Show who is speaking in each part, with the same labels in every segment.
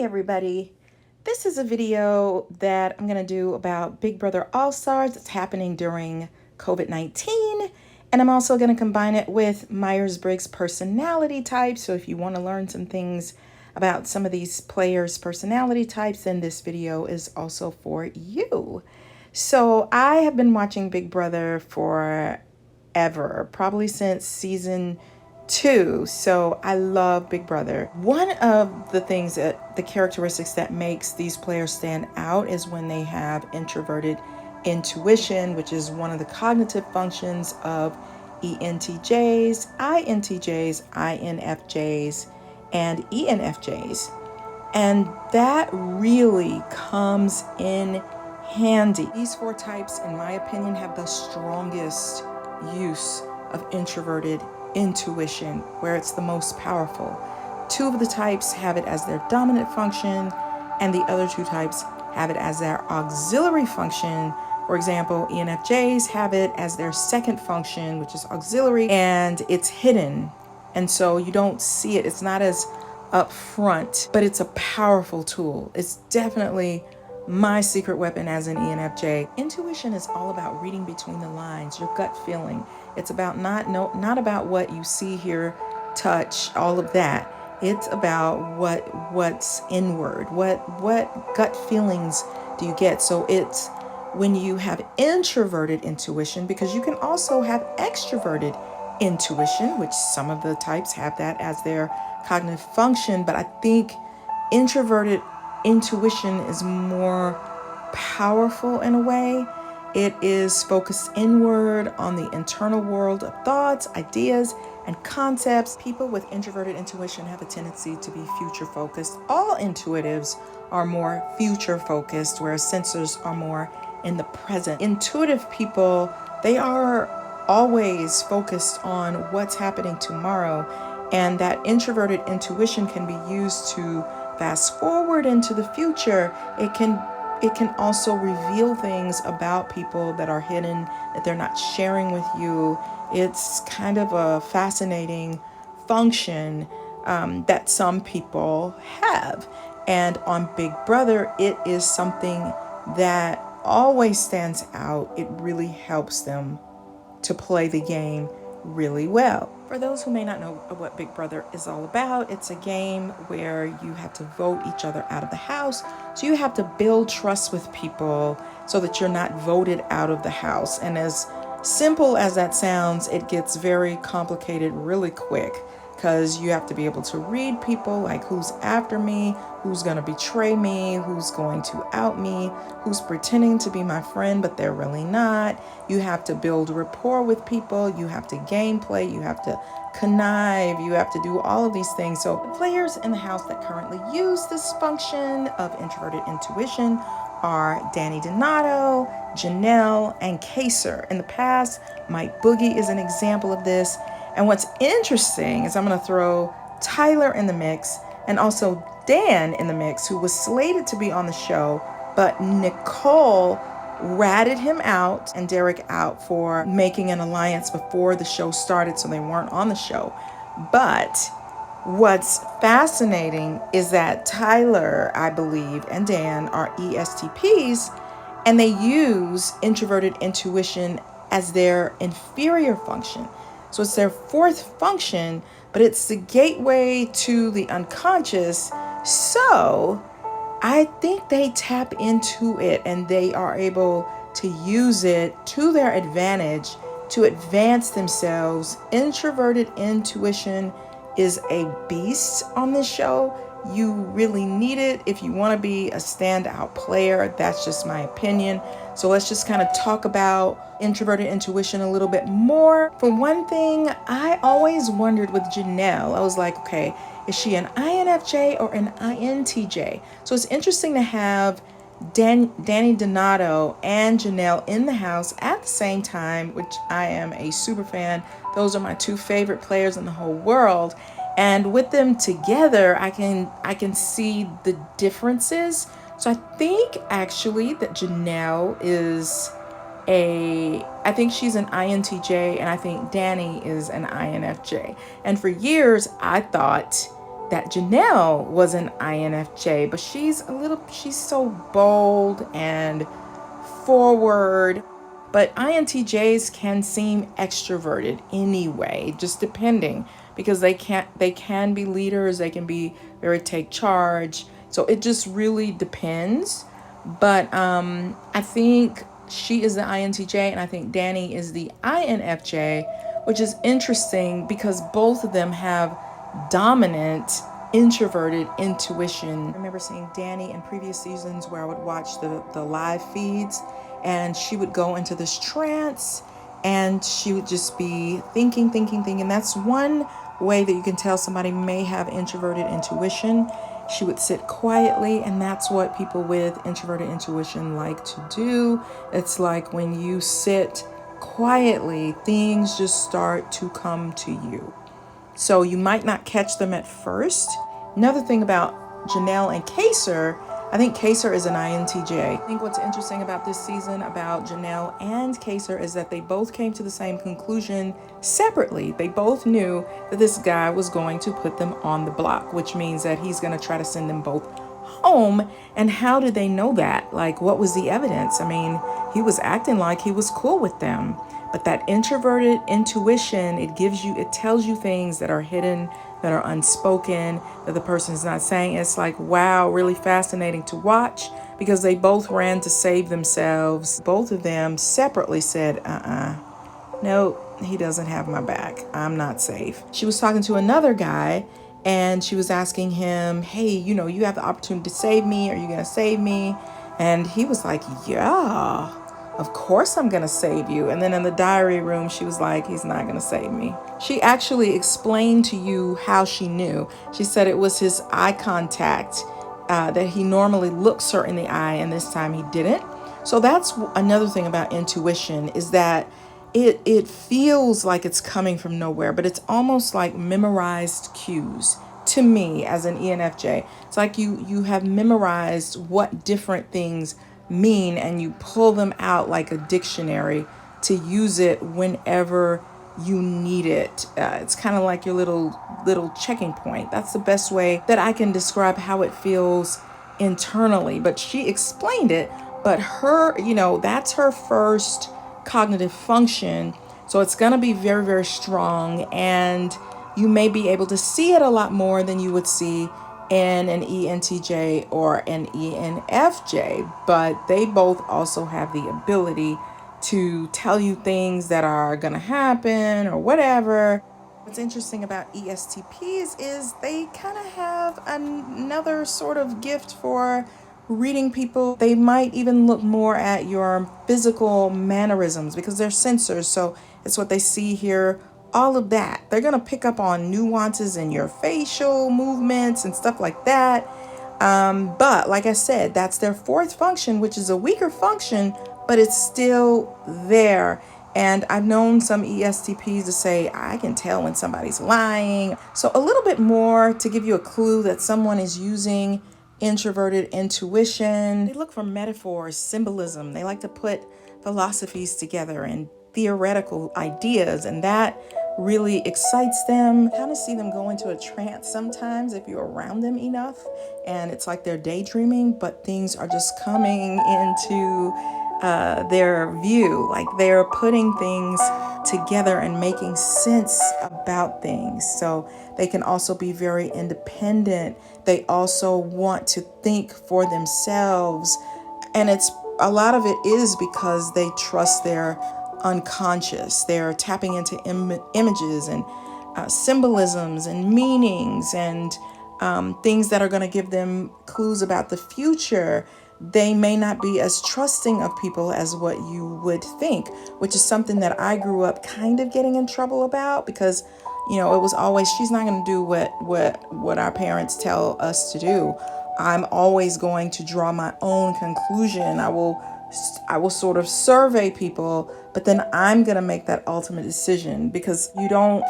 Speaker 1: everybody. This is a video that I'm gonna do about Big Brother All-Stars that's happening during COVID-19. And I'm also gonna combine it with Myers-Briggs personality types. So if you wanna learn some things about some of these players' personality types, then this video is also for you. So I have been watching Big Brother forever, probably since season 2. So I love Big Brother. One of the things that the characteristics that makes these players stand out is when they have introverted intuition, which is one of the cognitive functions of ENTJs, INTJs, INFJs, and ENFJs. And that really comes in handy. These 4 types, in my opinion, have the strongest use of introverted intuition, where it's the most powerful. 2 of the types have it as their dominant function, and the other 2 types have it as their auxiliary function. For example, ENFJs have it as their second function, which is auxiliary, and it's hidden. And so you don't see it. It's not as upfront, but it's a powerful tool. It's definitely my secret weapon as an ENFJ. Intuition is all about reading between the lines, your gut feeling. It's about not about what you see, hear, touch, all of that. It's about what's inward. What gut feelings do you get? So it's when you have introverted intuition, because you can also have extroverted intuition, which some of the types have that as their cognitive function, but I think introverted intuition is more powerful in a way. It is focused inward on the internal world of thoughts, ideas, and concepts. People with introverted intuition have a tendency to be future focused. All intuitives are more future focused, whereas sensors are more in the present. Intuitive people, they are always focused on what's happening tomorrow, and that introverted intuition can be used to fast forward into the future. It can also reveal things about people that are hidden, that they're not sharing with you. It's kind of a fascinating function that some people have. And on Big Brother, it is something that always stands out. It really helps them to play the game really well. For those who may not know what Big Brother is all about, it's a game where you have to vote each other out of the house. So you have to build trust with people so that you're not voted out of the house. And as simple as that sounds, it gets very complicated really quick, because you have to be able to read people, like who's after me, who's going to betray me, who's going to out me, who's pretending to be my friend, but they're really not. You have to build rapport with people. You have to gameplay. You have to connive. You have to do all of these things. So the players in the house that currently use this function of introverted intuition are Danny Donato, Janelle, and Kaser. In the past, Mike Boogie is an example of this. And what's interesting is I'm going to throw Tyler in the mix and also Dan in the mix, who was slated to be on the show, but Nicole ratted him out and Derek out for making an alliance before the show started, so they weren't on the show. But what's fascinating is that Tyler, I believe, and Dan are ESTPs, and they use introverted intuition as their inferior function. So it's their 4th function, but it's the gateway to the unconscious. So I think they tap into it and they are able to use it to their advantage to advance themselves. Introverted intuition is a beast on this show. You really need it if you want to be a standout player. That's just my opinion. So let's just kind of talk about introverted intuition a little bit more. For one thing, I always wondered with Janelle, I was like, okay, is she an INFJ or an INTJ? So it's interesting to have Danny Donato and Janelle in the house at the same time, which I am a super fan. Those are my 2 favorite players in the whole world. And with them together, I can see the differences. So I think actually that Janelle is I think she's an INTJ, and I think Danny is an INFJ. And for years, I thought that Janelle was an INFJ, but she's so bold and forward. But INTJs can seem extroverted anyway, just depending, because they can be leaders, they can be very take charge. So it just really depends. But I think she is the INTJ and I think Danny is the INFJ, which is interesting because both of them have dominant introverted intuition. I remember seeing Danny in previous seasons where I would watch the live feeds and she would go into this trance and she would just be thinking. That's one way that you can tell somebody may have introverted intuition. She would sit quietly, and that's what people with introverted intuition like to do. It's like when you sit quietly, things just start to come to you. So you might not catch them at first. Another thing about Janelle and Kaser, I think Kaser is an INTJ. I think what's interesting about this season about Janelle and Kaser is that they both came to the same conclusion separately. They both knew that this guy was going to put them on the block, which means that he's going to try to send them both home. And how did they know that? Like, what was the evidence? I mean, he was acting like he was cool with them. But that introverted intuition, it tells you things that are hidden, that are unspoken, that the person's not saying. It's like, wow, really fascinating to watch because they both ran to save themselves. Both of them separately said, no, he doesn't have my back. I'm not safe. She was talking to another guy and she was asking him, hey, you have the opportunity to save me. Are you going to save me? And he was like, yeah. Of course I'm going to save you. And then in the diary room, she was like, he's not going to save me. She actually explained to you how she knew. She said it was his eye contact, that he normally looks her in the eye, and this time he didn't. So that's another thing about intuition, is that it feels like it's coming from nowhere, but it's almost like memorized cues to me as an ENFJ. It's like you have memorized what different things mean and you pull them out like a dictionary to use it whenever you need it. It's kind of like your little checking point. That's the best way that I can describe how it feels internally. But she explained it, but her, that's her first cognitive function. So it's going to be very, very strong, and you may be able to see it a lot more than you would see in an ENTJ or an ENFJ, but they both also have the ability to tell you things that are going to happen or whatever. What's interesting about ESTPs is they kind of have another sort of gift for reading people. They might even look more at your physical mannerisms because they're sensors. So it's what they see, here, all of that. They're going to pick up on nuances in your facial movements and stuff like that. But like I said, that's their fourth function, which is a weaker function, but it's still there. And I've known some ESTPs to say, I can tell when somebody's lying. So a little bit more to give you a clue that someone is using introverted intuition. They look for metaphors, symbolism. They like to put philosophies together and theoretical ideas, and that really excites them. Kind of see them go into a trance sometimes if you're around them enough, and it's like they're daydreaming, but things are just coming into their view, like they're putting things together and making sense about things. So they can also be very independent. They also want to think for themselves, and a lot of it is because they trust their unconscious. They're tapping into images and symbolisms and meanings and things that are going to give them clues about the future. They may not be as trusting of people as what you would think, which is something that I grew up kind of getting in trouble about because, it was always, she's not going to do what our parents tell us to do. I'm always going to draw my own conclusion. I will sort of survey people, but then I'm going to make that ultimate decision because you don't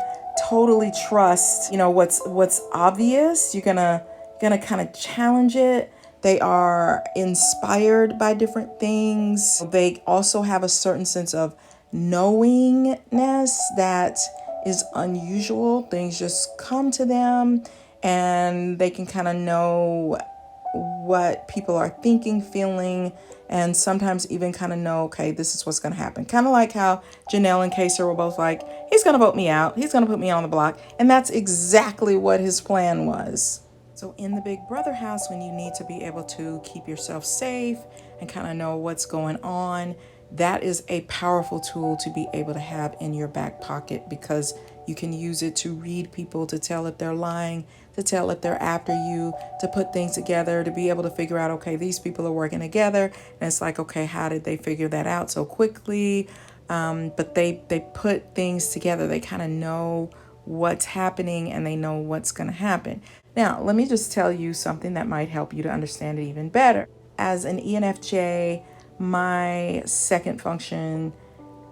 Speaker 1: totally trust, what's obvious. You're going to kind of challenge it. They are inspired by different things. They also have a certain sense of knowingness that is unusual. Things just come to them. and they can kind of know what people are thinking, feeling, and sometimes even kind of know, okay, this is what's going to happen. Kind of like how Janelle and Kaser were both like, he's going to vote me out. He's going to put me on the block. And that's exactly what his plan was. So in the Big Brother house, when you need to be able to keep yourself safe and kind of know what's going on, that is a powerful tool to be able to have in your back pocket, because you can use it to read people, to tell if they're lying, to tell if they're after you, to put things together, to be able to figure out, okay, these people are working together. And it's like, okay, how did they figure that out so quickly? But they put things together. They kind of know what's happening and they know what's going to happen. Now, let me just tell you something that might help you to understand it even better. As an ENFJ, my second function,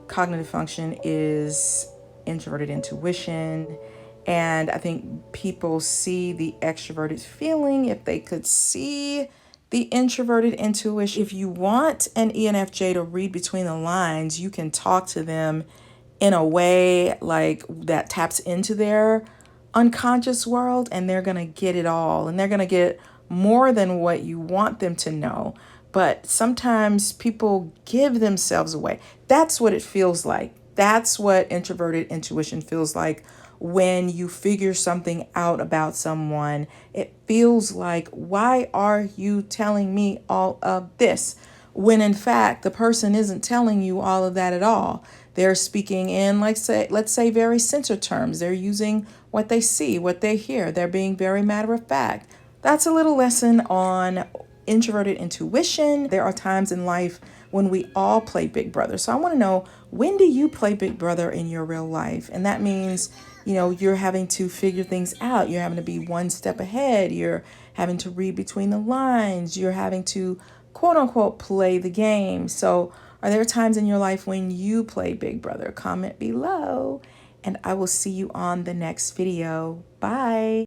Speaker 1: cognitive function, is introverted intuition. And I think people see the extroverted feeling if they could see the introverted intuition. If you want an ENFJ to read between the lines, you can talk to them in a way like that taps into their unconscious world, and they're going to get it all, and they're going to get more than what you want them to know. But sometimes people give themselves away. That's what it feels like. That's what introverted intuition feels like. When you figure something out about someone, it feels like, why are you telling me all of this? When in fact, the person isn't telling you all of that at all. They're speaking in, like, let's say, very censor terms. They're using what they see, what they hear. They're being very matter of fact. That's a little lesson on introverted intuition. There are times in life when we all play Big Brother. So I want to know, when do you play Big Brother in your real life? And that means, you're having to figure things out. You're having to be one step ahead. You're having to read between the lines. You're having to, quote unquote, play the game. So are there times in your life when you play Big Brother? Comment below, and I will see you on the next video. Bye.